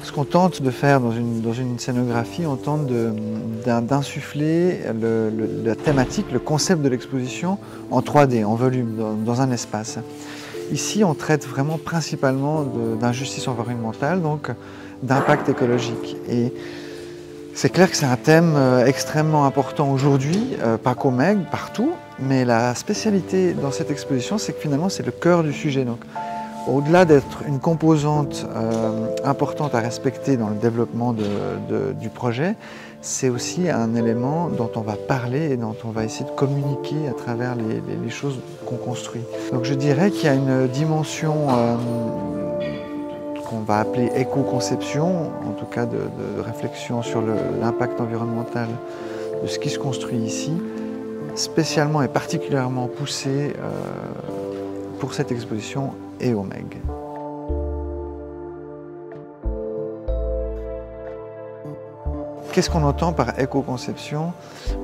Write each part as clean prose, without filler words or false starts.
Ce qu'on tente de faire dans une scénographie, on tente d'insuffler la thématique, le concept de l'exposition en 3D, en volume, dans un espace. Ici, on traite vraiment principalement d'injustice environnementale, donc d'impact écologique. Et c'est clair que c'est un thème extrêmement important aujourd'hui, pas qu'au MEG, partout, mais la spécialité dans cette exposition, c'est que finalement, c'est le cœur du sujet. Donc, au-delà d'être une composante importante à respecter dans le développement du projet, c'est aussi un élément dont on va parler et dont on va essayer de communiquer à travers les choses qu'on construit. Donc je dirais qu'il y a une dimension qu'on va appeler éco-conception, en tout cas de réflexion sur l'impact environnemental de ce qui se construit ici, spécialement et particulièrement poussée pour cette exposition et au MEG. Qu'est-ce qu'on entend par éco-conception?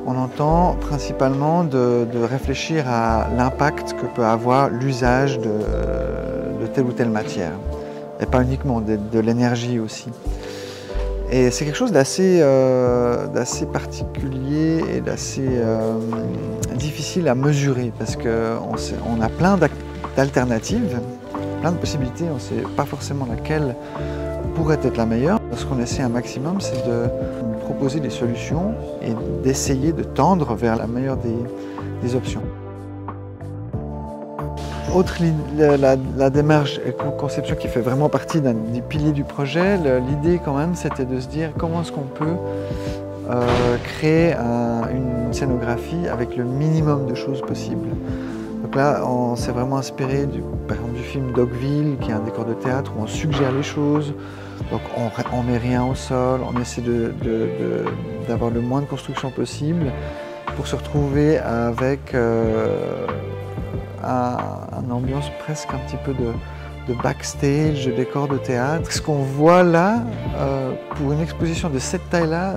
On entend principalement de réfléchir à l'impact que peut avoir l'usage de telle ou telle matière. Et pas uniquement, de l'énergie aussi. Et c'est quelque chose d'assez particulier et d'assez difficile à mesurer parce qu'on a plein d'alternatives, plein de possibilités, on ne sait pas forcément laquelle pourrait être la meilleure. Ce qu'on essaie un maximum, c'est de proposer des solutions et d'essayer de tendre vers la meilleure des options. Autre, la démarche éco-conception qui fait vraiment partie d'un des piliers du projet, l'idée quand même c'était de se dire comment est-ce qu'on peut créer une scénographie avec le minimum de choses possibles. Donc là on s'est vraiment inspiré par exemple du film Dogville qui est un décor de théâtre où on suggère les choses, donc on met rien au sol, on essaie d'avoir le moins de construction possible pour se retrouver avec une ambiance presque un petit peu de backstage, de décor de théâtre. Ce qu'on voit là, pour une exposition de cette taille-là,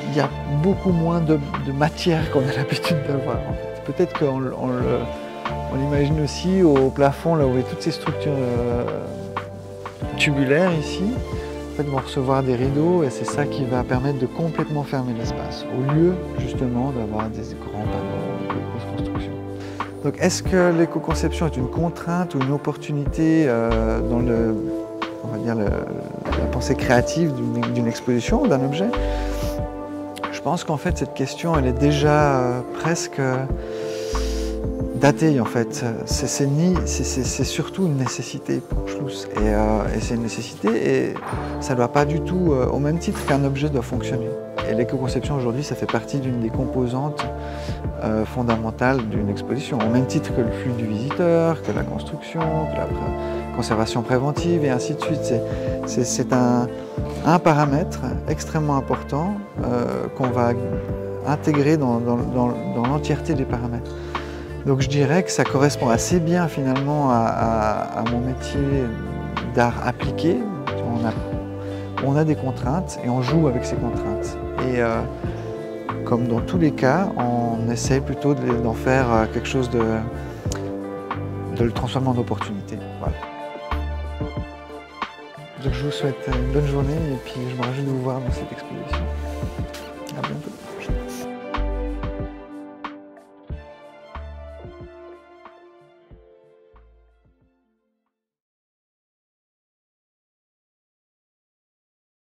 il y a beaucoup moins de matière qu'on a l'habitude d'avoir. En fait. Peut-être qu'on l'imagine aussi au plafond, là où il y a toutes ces structures tubulaires ici. En fait, vont recevoir des rideaux et c'est ça qui va permettre de complètement fermer l'espace, au lieu justement d'avoir des grands panneaux de grosses constructions. Donc est-ce que l'éco-conception est une contrainte ou une opportunité dans on va dire la pensée créative d'une exposition, d'un objet? Je pense qu'en fait cette question elle est déjà presque datée en fait. C'est surtout une nécessité pour Schluss et c'est une nécessité et ça ne doit pas du tout, au même titre qu'un objet doit fonctionner. Et l'éco-conception aujourd'hui ça fait partie d'une des composantes fondamentales d'une exposition, au même titre que le flux du visiteur, que la construction, que la conservation préventive et ainsi de suite. C'est un paramètre extrêmement important qu'on va intégrer dans l'entièreté des paramètres. Donc je dirais que ça correspond assez bien finalement à mon métier d'art appliqué. On a des contraintes et on joue avec ces contraintes. Et comme dans tous les cas, on essaie plutôt d'en faire quelque chose de le transformer en opportunité. Voilà. Donc je vous souhaite une bonne journée et puis je me réjouis de vous voir dans cette exposition.